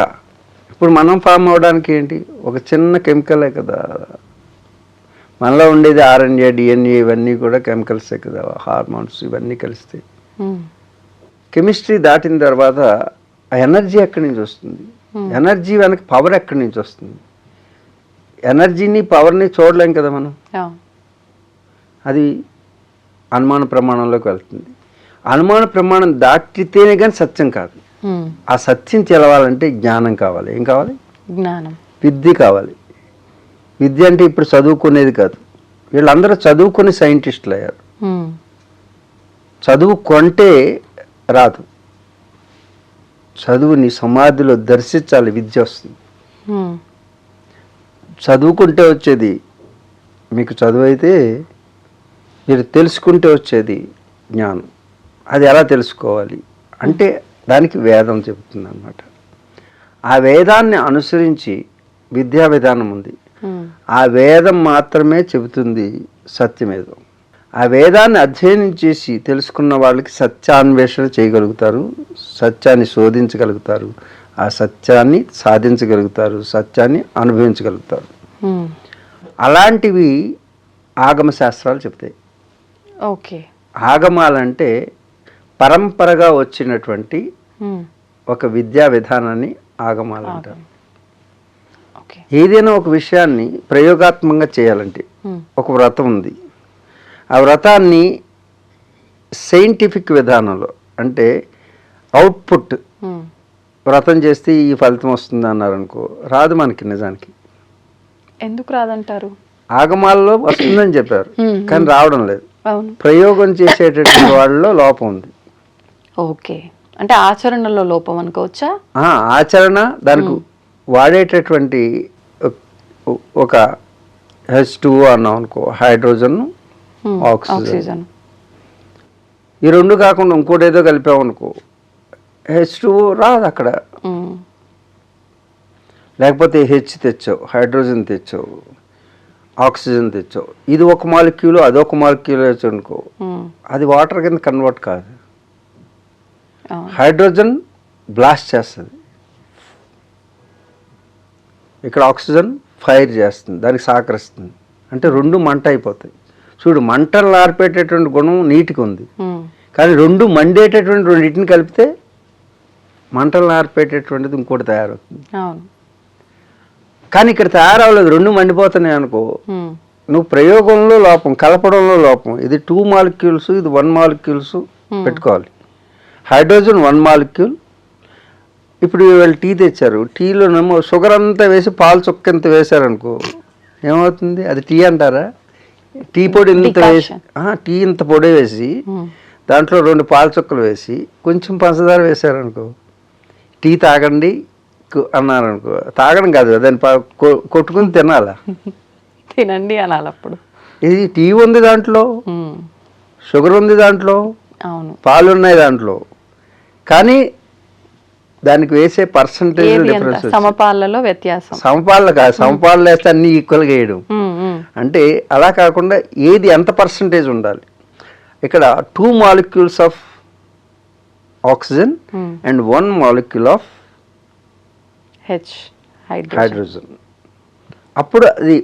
ఇప్పుడు మనం ఫామ్ అవడానికి ఏంటి, ఒక చిన్న కెమికలే కదా. మనలో ఉండేది ఆర్ఎన్ఏ, డిఎన్ఏ ఇవన్నీ కూడా కెమికల్సే కదా, హార్మోన్స్ ఇవన్నీ కలిస్తే. కెమిస్ట్రీ దాటిన తర్వాత ఆ ఎనర్జీ ఎక్కడి నుంచి వస్తుంది, ఎనర్జీ వెనక పవర్ ఎక్కడి నుంచి వస్తుంది. ఎనర్జీని పవర్ని చూడలేం కదా మనం, అది అనుమాన ప్రమాణంలోకి వెళ్తుంది. అనుమాన ప్రమాణం దాటితేనే కానీ సత్యం కాదు. ఆ సత్యం తెలవాలంటే జ్ఞానం కావాలి. ఏం కావాలి? జ్ఞానం, విద్య కావాలి. విద్య అంటే ఇప్పుడు చదువుకునేది కాదు. వీళ్ళందరూ చదువుకుని సైంటిస్టులు అయ్యారు. చదువు కొంటే రాదు, చదువుని సమాధిలో దర్శించాలి, విద్య వస్తుంది. చదువుకుంటే వచ్చేది మీకు చదువు అయితే, మీరు తెలుసుకుంటే వచ్చేది జ్ఞానం. అది ఎలా తెలుసుకోవాలి అంటే దానికి వేదం చెబుతుంది అన్నమాట. ఆ వేదాన్ని అనుసరించి విద్యా విధానం ఉంది. ఆ వేదం మాత్రమే చెబుతుంది సత్యమేదో. ఆ వేదాన్ని అధ్యయనం చేసి తెలుసుకున్న వాళ్ళకి సత్యాన్వేషణ చేయగలుగుతారు, సత్యాన్ని శోధించగలుగుతారు, ఆ సత్యాన్ని సాధించగలుగుతారు, సత్యాన్ని అనుభవించగలుగుతారు. అలాంటివి ఆగమ శాస్త్రాలు చెప్తాయి. ఓకే, ఆగమాలంటే పరంపరగా వచ్చినటువంటి ఒక విద్యా విధానాన్ని ఆగమాలు అంటారు. ఏదైనా ఒక విషయాన్ని ప్రయోగాత్మకంగా చేయాలంటే ఒక వ్రతం ఉంది. ఆ వ్రతాన్ని సైంటిఫిక్ విధానంలో అంటే అవుట్పుట్, వ్రతం చేస్తే ఈ ఫలితం వస్తుంది అన్నారు అనుకో, రాదు మనకి. నిజానికి ఎందుకు రాదంటారు? ఆగమాల్లో వస్తుందని చెప్పారు కానీ రావడం లేదు. ప్రయోగం చేసేటటువంటి వాళ్ళలో లోపం ఉంది. ఓకే, అంటే ఆచరణలో లోపం అనుకోవచ్చా? ఆచరణ, దానికి వాడేటటువంటి ఒక H2O అన్నాం అనుకో, హైడ్రోజన్ ఆక్సిజన్, ఈ రెండు కాకుండా ఇంకోటి ఏదో కలిపామనుకో H2O రాదు అక్కడ. లేకపోతే H తెచ్చావు, హైడ్రోజన్ తెచ్చావు, ఆక్సిజన్ తెచ్చావు, ఇది ఒక మాలిక్యూల్ అదొక మాలిక్యూల్ వేసి అనుకో, అది వాటర్ కింద కన్వర్ట్ కాదు. హైడ్రోజన్ బ్లాస్ట్ చేస్తుంది, ఇక్కడ ఆక్సిజన్ ఫైర్ చేస్తుంది, దానికి సహకరిస్తుంది. అంటే రెండు మంట అయిపోతాయి. చూడు, మంటలు ఆర్పేటటువంటి గుణం నీటికి ఉంది, కానీ రెండు మండేటటువంటి రెండింటిని కలిపితే మంటలు ఆర్పేటటువంటిది ఇంకోటి తయారవుతుంది. కానీ ఇక్కడ తయారవ్వలేదు, రెండు మండిపోతున్నాయి అనుకో, నువ్వు ప్రయోగంలో లోపం, కలపడంలో లోపం. ఇది 2 మాలిక్యూల్స్, ఇది 1 మాలిక్యూల్స్ పెట్టుకోవాలి. Hydrogen 1 molecule. ఇప్పుడు వీళ్ళు టీ తెచ్చారు, టీలోనేమో షుగర్ అంతా వేసి పాలు చుక్కంత వేశారనుకో, ఏమవుతుంది? అది టీ అంటారా? టీ పొడి ఇంత వేసి, టీ ఇంత పొడి వేసి దాంట్లో 2 పాల చుక్కలు వేసి కొంచెం పంచదార వేశారనుకో, టీ తాగండి అన్నారనుకో, తాగడం కాదు, దాన్ని కొట్టుకుని తినాలా, తినండి అనాలి. అప్పుడు ఇది టీ ఉంది దాంట్లో, షుగర్ ఉంది దాంట్లో, పాలు ఉన్నాయి దాంట్లో, కానీ దానికి వేసే పర్సంటేజ్ డిఫరెన్స్, సమపాలలో వ్యత్యాసం. సమపాలలో కాదు, సమపాలలో వేస్తే అన్ని ఈక్వల్గా వేయడం అంటే అలా కాకుండా ఏది ఎంత పర్సంటేజ్ ఉండాలి. ఇక్కడ 2 molecules of oxygen and 1 molecule of hydrogen, అప్పుడు అది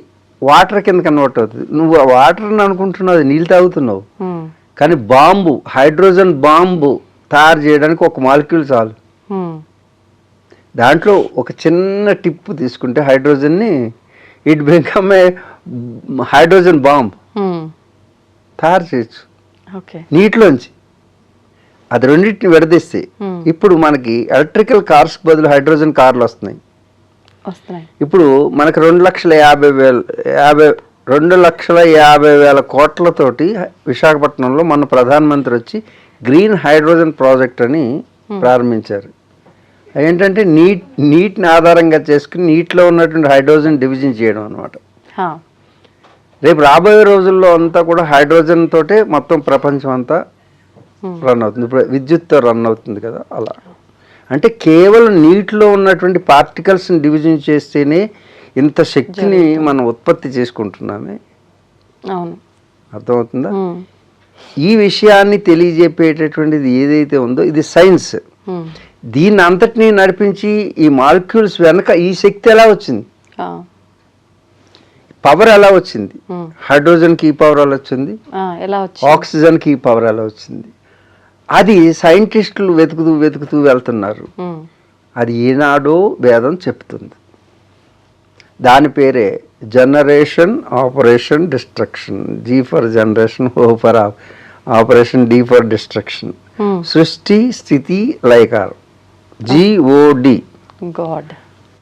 వాటర్ కింద కన్వర్ట్ అవుతుంది. నువ్వు వాటర్ అనుకుంటున్నావు, అది నీళ్ళు తాగుతున్నావు, కానీ బాంబు, హైడ్రోజన్ బాంబు తయారు చేయడానికి 1 మాలిక్యూల్ చాలు. దాంట్లో ఒక చిన్న టిప్ తీసుకుంటే హైడ్రోజన్ని, it become a hydrogen bomb తయారు చేయొచ్చు నీటిలోంచి. అది రెండింటిని విడదీస్తే ఇప్పుడు మనకి ఎలక్ట్రికల్ కార్స్ బదులు హైడ్రోజన్ కార్లు వస్తున్నాయి. ఇప్పుడు మనకి 2,50,000 కోట్లతోటి విశాఖపట్నంలో మన ప్రధానమంత్రి వచ్చి గ్రీన్ హైడ్రోజన్ ప్రాజెక్ట్ అని ప్రారంభించారు. ఏంటంటే నీటిని ఆధారంగా చేసుకుని నీటిలో ఉన్నటువంటి హైడ్రోజన్ డివిజన్ చేయడం అనమాట. రేపు రాబోయే రోజుల్లో అంతా కూడా హైడ్రోజన్ తోటే మొత్తం ప్రపంచం అంతా రన్ అవుతుంది. ఇప్పుడు విద్యుత్తో రన్ అవుతుంది కదా, అలా. అంటే కేవలం నీటిలో ఉన్నటువంటి పార్టికల్స్ని డివిజన్ చేస్తేనే ఇంత శక్తిని మనం ఉత్పత్తి చేసుకుంటున్నామే. అవును, అర్థమవుతుందా? ఈ విషయాన్ని తెలియజెప్పేటటువంటిది ఏదైతే ఉందో ఇది సైన్స్. దీన్ని అంతటినీ నడిపించి ఈ మాలిక్యూల్స్ వెనక ఈ శక్తి ఎలా వచ్చింది, పవర్ ఎలా వచ్చింది, హైడ్రోజన్కి ఈ పవర్ ఎలా వచ్చింది, ఆక్సిజన్కి ఈ పవర్ ఎలా వచ్చింది, అది సైంటిస్టులు వెతుకుతూ వెళ్తున్నారు. అది ఈనాడో వేదం చెప్తుంది. దాని పేరే generation operation destruction. G for generation, O for operation, D for destruction. సృష్టి స్థితి లయకారం, GOD గాడ్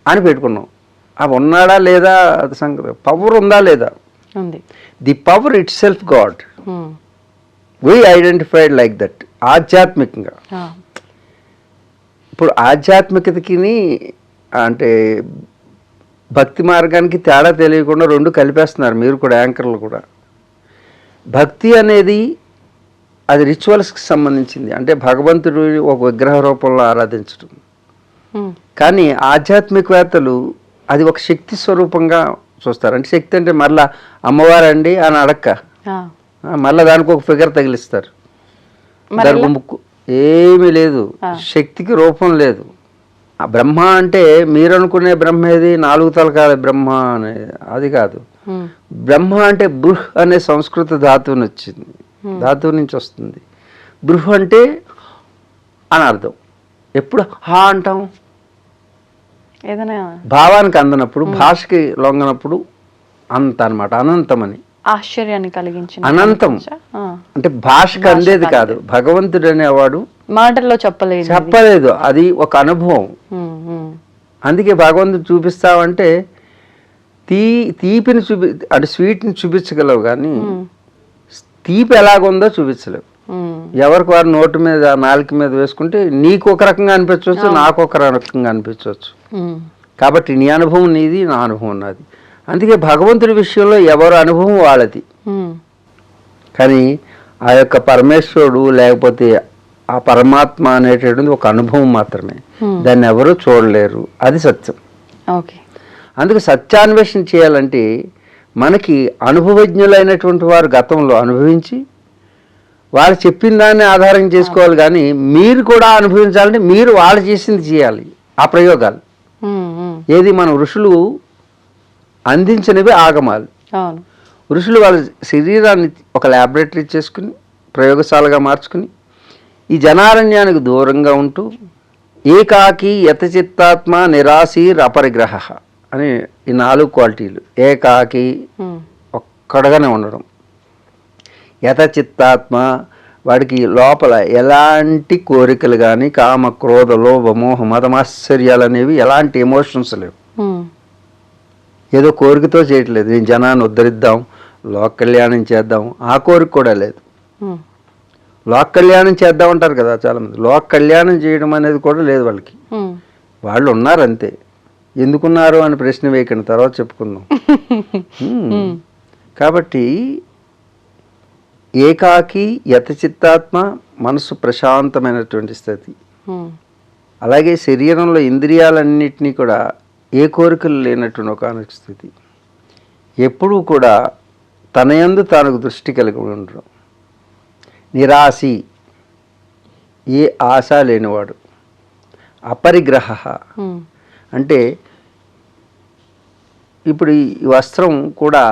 అని పెట్టుకున్నాం. అవి ఉన్నాడా లేదా అది సంగతి. పవర్ ఉందా లేదా, the power it self God. We identified like that. ఆధ్యాత్మికంగా ఇప్పుడు ఆధ్యాత్మికతకి అంటే భక్తి మార్గానికి తేడా తెలియకుండా రెండు కలిపేస్తున్నారు మీరు కూడా, యాంకర్లు కూడా. భక్తి అనేది అది రిచువల్స్కి సంబంధించింది, అంటే భగవంతుడు ఒక విగ్రహ రూపంలో ఆరాధించడం. కానీ ఆధ్యాత్మికవేత్తలు అది ఒక శక్తి స్వరూపంగా చూస్తారు. అంటే శక్తి అంటే మళ్ళా అమ్మవారండి అని అడక్క, మళ్ళీ దానికి ఒక ఫిగర్ తగిలిస్తారు. దానికి ముక్కు ఏమీ లేదు, శక్తికి రూపం లేదు. ఆ బ్రహ్మ అంటే మీరు అనుకునే బ్రహ్మ ఏది, 4 తలకాల బ్రహ్మ అనేది అది కాదు. బ్రహ్మ అంటే బృహ్ అనే సంస్కృత ధాతువు వచ్చింది, ధాతువు నుంచి వస్తుంది. బృహ్ అంటే అని అర్థం. ఎప్పుడు హా అంటాం, ఏదైనా భావానికి అందనప్పుడు, భాషకి లొంగనప్పుడు అంత అనమాట. అనంతమని, ఆశ్చర్యాన్ని కలిగించిన అనంతం అంటే భాషకు అందేది కాదు. భగవంతుడు అనేవాడు మాటల్లో చెప్పలేదు, అది ఒక అనుభవం. అందుకే భగవంతుడు చూపిస్తావంటే తీపిని అంటే స్వీట్ని చూపించగలవు, కానీ తీపి ఎలాగుందో చూపించలేవు. ఎవరికి వారు నోటు మీద నాలుక మీద వేసుకుంటే నీకు ఒక రకంగా అనిపించవచ్చు, నాకు ఒక రకంగా అనిపించవచ్చు. కాబట్టి నీ అనుభవం నీది, నా అనుభవం నాది. అందుకే భగవంతుడి విషయంలో ఎవరి అనుభవం వాళ్ళది. కానీ ఆ యొక్క పరమేశ్వరుడు లేకపోతే ఆ పరమాత్మ అనేటటువంటి ఒక అనుభవం మాత్రమే, దాన్ని ఎవరూ చూడలేరు. అది సత్యం. అందుకే సత్యాన్వేషణ చేయాలంటే మనకి అనుభవజ్ఞులైనటువంటి వారు గతంలో అనుభవించి వాళ్ళు చెప్పిన దాన్ని ఆధారం చేసుకోవాలి. కానీ మీరు కూడా అనుభవించాలంటే మీరు వాళ్ళు చేసింది చేయాలి. ఆ ప్రయోగాలు ఏది మన ఋషులు అందించినవి ఆగమాలు. ఋషులు వాళ్ళ శరీరాన్ని ఒక ల్యాబొరేటరీ చేసుకుని ప్రయోగశాలగా మార్చుకుని ఈ జనారణ్యానికి దూరంగా ఉంటూ ఏకాకి యతచిత్తాత్మ నిరాశీర్ అపరిగ్రహ అని ఈ 4 క్వాలిటీలు. ఏకాకి ఒక్కడగానే ఉండడం, యతచిత్తాత్మ వాడికి లోపల ఎలాంటి కోరికలు కానీ కామ క్రోధ లోభ మోహ మదమాశ్చర్యాలు అనేవి ఎలాంటి ఎమోషన్స్ లేవు. ఏదో కోరికతో చేయట్లేదు, నేను జనాన్ని ఉద్ధరిద్దాం, లోక కళ్యాణం చేద్దాం, ఆ కోరిక కూడా లేదు. లోక కళ్యాణం చేద్దాం అంటారు కదా చాలామంది, లోక కళ్యాణం చేయడం అనేది కూడా లేదు వాళ్ళకి. వాళ్ళు ఉన్నారు అంతే. ఎందుకున్నారు అని ప్రశ్న వేయకండి, తర్వాత చెప్పుకుందాం. కాబట్టి ఏకాకి యతచిత్తాత్మ మనసు ప్రశాంతమైనటువంటి స్థితి. అలాగే శరీరంలో ఇంద్రియాలన్నింటినీ కూడా ఏ కోరికలు లేనటువంటి ఒక స్థితి. ఎప్పుడూ కూడా తన యందు తాను దృష్టి కలిగి ఉండడం. నిరాశి, ఏ ఆశ లేనివాడు. అపరిగ్రహ అంటే ఇప్పుడు ఈ వస్త్రం కూడా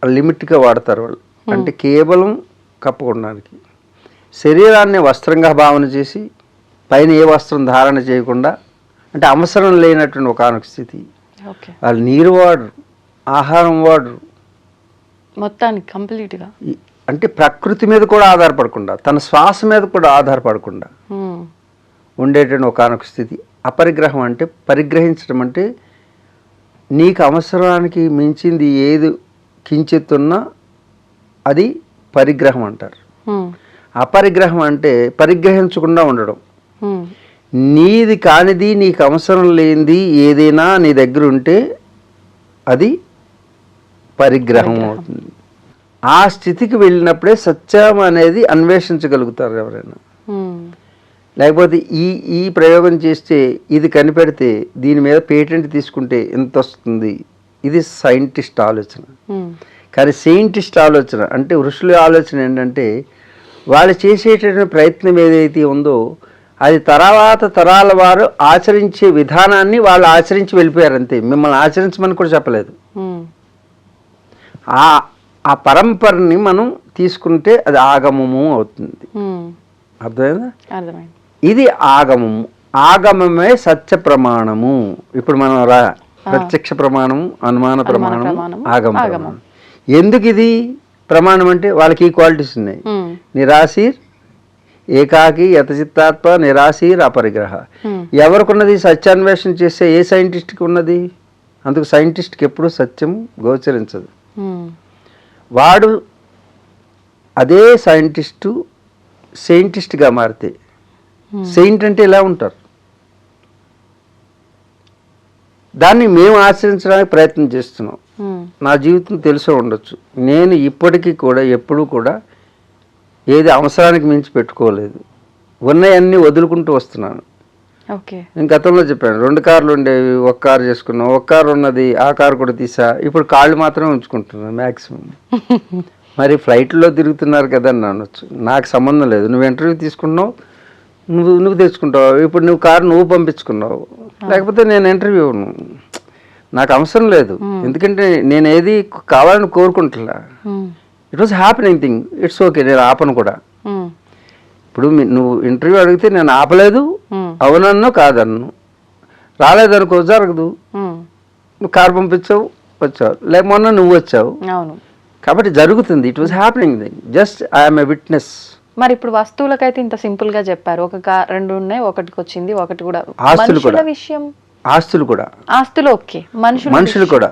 లిమిట్గా వాడతారు వాళ్ళు, అంటే కేవలం కప్పుకోవడానికి. శరీరాన్ని వస్త్రంగా భావన చేసి పైన ఏ వస్త్రం ధారణ చేయకుండా, అంటే అవసరం లేనటువంటి ఒకనొక స్థితి. వాళ్ళు నీరు వాడరు, ఆహారం వాడరు, మొత్తానికి కంప్లీట్గా. అంటే ప్రకృతి మీద కూడా ఆధారపడకుండా, తన శ్వాస మీద కూడా ఆధారపడకుండా ఉండేటువంటి ఒకనొక స్థితి. అపరిగ్రహం అంటే పరిగ్రహించడం, అంటే నీకు అవసరానికి మించింది ఏది కించెత్తున్నా అది పరిగ్రహం అంటారు. అపరిగ్రహం అంటే పరిగ్రహించకుండా ఉండడం. నీది కానిది, నీకు అవసరం లేనిది ఏదైనా నీ దగ్గర ఉంటే అది పరిగ్రహం అవుతుంది. ఆ స్థితికి వెళ్ళినప్పుడే సత్యం అనేది అన్వేషించగలుగుతారు ఎవరైనా. లేకపోతే ఈ ప్రయోగం చేస్తే ఇది కనిపెడితే దీని మీద పేటెంట్ తీసుకుంటే ఎంత వస్తుంది, ఇది సైంటిస్ట్ ఆలోచన. కానీ సైంటిస్ట్ ఆలోచన అంటే ఋషుల ఆలోచన ఏంటంటే వాళ్ళు చేసేటటువంటి ప్రయత్నం ఏదైతే ఉందో అది తర్వాత తరాల వారు ఆచరించే విధానాన్ని వాళ్ళు ఆచరించి వెళ్ళిపోయారు అంతే, మిమ్మల్ని ఆచరించమని కూడా చెప్పలేదు. ఆ పరంపరని మనం తీసుకుంటే అది ఆగమము అవుతుంది. అర్థమైందా? ఇది ఆగమము. ఆగమమే సత్య ప్రమాణము. ఇప్పుడు మనం ప్రత్యక్ష ప్రమాణము, అనుమాన ప్రమాణము, ఆగమ ప్రమాణం. ఎందుకు ఇది ప్రమాణం అంటే వాళ్ళకి ఈ క్వాలిటీస్ ఉన్నాయి. నిరాశీర్, ఏకాకి, యతచిత్తాత్మ, నిరాశీర్, అపరిగ్రహ. ఎవరికున్నది సత్యాన్వేషణ చేసే ఏ సైంటిస్ట్కి ఉన్నది? అందుకు సైంటిస్ట్కి ఎప్పుడు సత్యం గోచరించదు. వాడు అదే సైంటిస్ట్గా మారితే, సెయింట్ అంటే ఇలా ఉంటారు. దాన్ని మేము ఆచరించడానికి ప్రయత్నం చేస్తున్నాం. నా జీవితం తెలిసే ఉండొచ్చు, నేను ఇప్పటికీ కూడా ఎప్పుడూ కూడా ఏది అవసరానికి మించి పెట్టుకోలేదు. ఉన్నాయన్నీ వదులుకుంటూ వస్తున్నాను. నేను గతంలో చెప్పాను, 2 కార్లు ఉండేవి, 1 కారు చేసుకున్నాం. 1 కారు ఉన్నది, ఆ కారు కూడా తీసా. ఇప్పుడు కాళ్ళు మాత్రమే ఉంచుకుంటున్నాను మ్యాక్సిమం. మరి ఫ్లైట్లో తిరుగుతున్నారు కదా అని అనొచ్చు, నాకు సంబంధం లేదు. నువ్వు ఇంటర్వ్యూ తీసుకున్నావు, నువ్వు తెచ్చుకుంటావు. ఇప్పుడు నువ్వు కారు నువ్వు పంపించుకున్నావు, లేకపోతే నేను ఇంటర్వ్యూ నాకు అవసరం లేదు. ఎందుకంటే నేను ఏది కావాలని కోరుకుంటున్నా. It was happening thing, it's okay. నేను ఆపను కూడా. ఇప్పుడు నువ్వు ఇంటర్వ్యూ అడిగితే నేను ఆపలేదు, అవునన్ను కాదన్ను. రాలేదనుకో జరగదు. నువ్వు కారు పంపించావు, వచ్చావు, లేక మొన్న నువ్వు వచ్చావు, కాబట్టి జరుగుతుంది. It was happening thing, just I'm a witness. మరి ఇప్పుడు వస్తువులకైతే ఇంత సింపుల్ గా చెప్పారు, 2 ఉన్నాయి, ఒకటికి వచ్చింది, ఒకటి కూడా. ఆస్తులు కూడా, విషయం, ఆస్తులు కూడా, ఆస్తులు ఓకే, మనుషులు కూడా.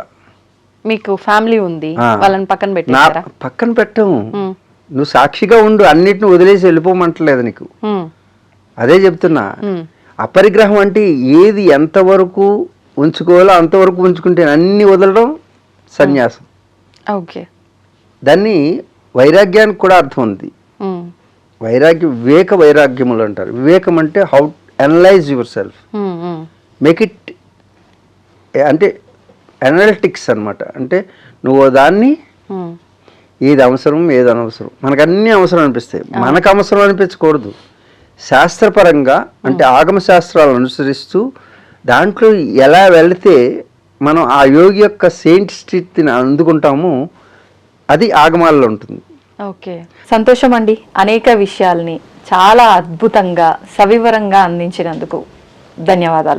మీకు ఫ్యామిలీ ఉంది, వాళ్ళని పక్కన పెట్టారా? పక్కన పెట్టము. నువ్వు సాక్షిగా ఉండు, అన్నిటిని వదిలేసి వెళ్ళిపోమంటలేదు నీకు. అదే చెప్తున్నా. అపరిగ్రహం అంటే ఏది ఎంతవరకు ఉంచుకోవాలో అంతవరకు ఉంచుకుంటే అన్ని వదలడం సన్యాసం. ఓకే. దాన్ని వైరాగ్యానికి కూడా అర్థం ఉంది. వైరాగ్యం, వివేక వైరాగ్యములు అంటారు. వివేకం అంటే how analyse your self, make it అంటే అనలిటిక్స్ అనమాట. అంటే నువ్వు దాన్ని ఏది అవసరం ఏది అనవసరం, మనకు అన్నీ అవసరం అనిపిస్తాయి, మనకు అవసరం అనిపించకూడదు. శాస్త్రపరంగా అంటే ఆగమ శాస్త్రాలను అనుసరిస్తూ దాంట్లో ఎలా వెళితే మనం ఆ యోగి యొక్క సెయింట్ స్థితిని అందుకుంటామో అది ఆగమాల్లో ఉంటుంది. ఓకే, సంతోషం అండి. అనేక విషయాల్ని చాలా అద్భుతంగా సవివరంగా అందించినందుకు ధన్యవాదాలు.